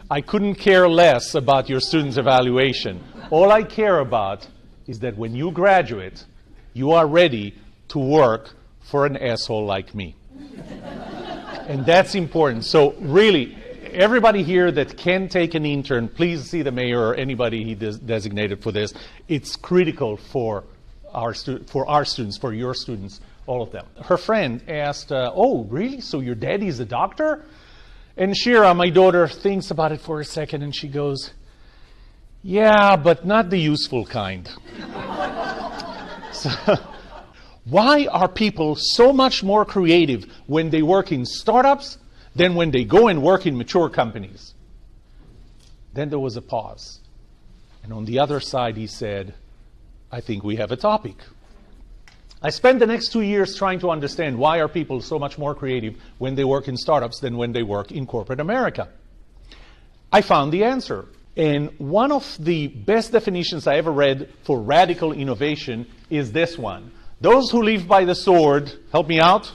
I couldn't care less about your student's evaluation. All I care about is that when you graduate, you are ready to work for an asshole like me. And that's important. So really, everybody here that can take an intern, please see the mayor or anybody he designated for this. It's critical for our students, for your students, all of them. Her friend asked, oh, really? So your daddy's a doctor? And Shira, my daughter, thinks about it for a second and she goes, yeah, but not the useful kind. So, why are people so much more creative when they work in startups than when they go and work in mature companies? Then there was a pause. And on the other side, he said, I think we have a topic. I spent the next 2 years trying to understand why are people so much more creative when they work in startups than when they work in corporate America. I found the answer. And one of the best definitions I ever read for radical innovation is this one. Those who live by the sword, help me out,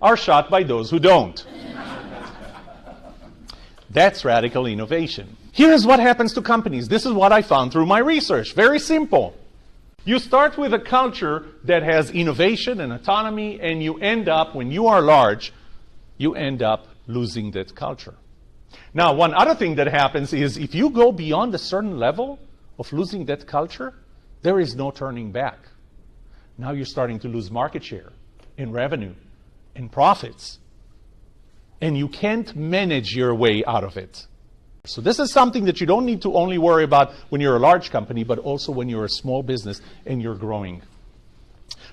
are shot by those who don't. That's radical innovation. Here's what happens to companies. This is what I found through my research. Very simple. You start with a culture that has innovation and autonomy, and you end up, when you are large, you end up losing that culture. Now, one other thing that happens is if you go beyond a certain level of losing that culture, there is no turning back. Now you're starting to lose market share and revenue and profits. And you can't manage your way out of it. So this is something that you don't need to only worry about when you're a large company, but also when you're a small business and you're growing.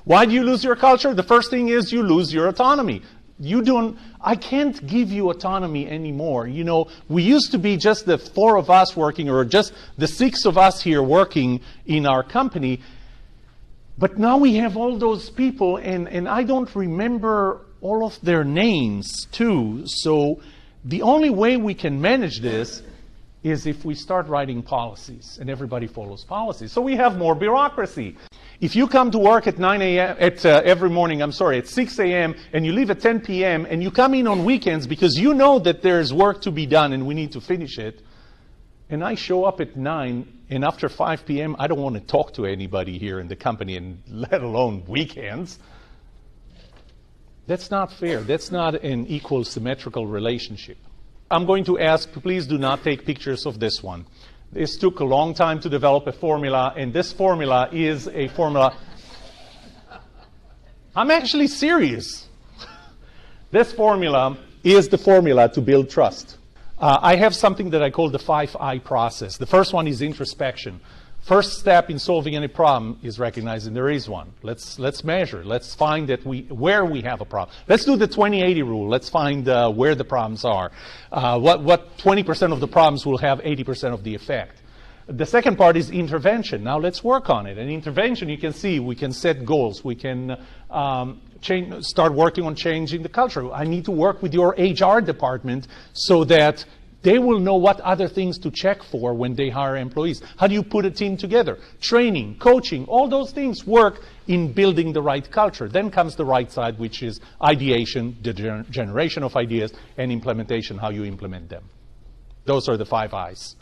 Why do you lose your culture? The first thing is you lose your autonomy. I can't give you autonomy anymore. You know, we used to be just the 4 of us working, or just the 6 of us here working in our company. But now we have all those people, and I don't remember all of their names, too. So the only way we can manage this is if we start writing policies, and everybody follows policies. So we have more bureaucracy. If you come to work at 9 a.m., every morning, at 6 a.m., and you leave at 10 p.m., and you come in on weekends because you know that there's work to be done and we need to finish it, and I show up at 9, and after 5 p.m., I don't want to talk to anybody here in the company, and let alone weekends. That's not fair. That's not an equal, symmetrical relationship. I'm going to ask, please do not take pictures of this one. This took a long time to develop a formula, and this formula is a formula. I'm actually serious. This formula is the formula to build trust. I have something that I call the 5I process. The first one is introspection. First step in solving any problem is recognizing there is one. Let's measure. Let's find that where we have a problem. Let's do the 20-80 rule. Let's find where the problems are. What 20% of the problems will have 80% of the effect. The second part is intervention. Now let's work on it. And intervention, you can see, we can set goals. We can start working on changing the culture. I need to work with your HR department so that they will know what other things to check for when they hire employees. How do you put a team together? Training, coaching, all those things work in building the right culture. Then comes the right side, which is ideation, the generation of ideas, and implementation, how you implement them. Those are the 5 I's.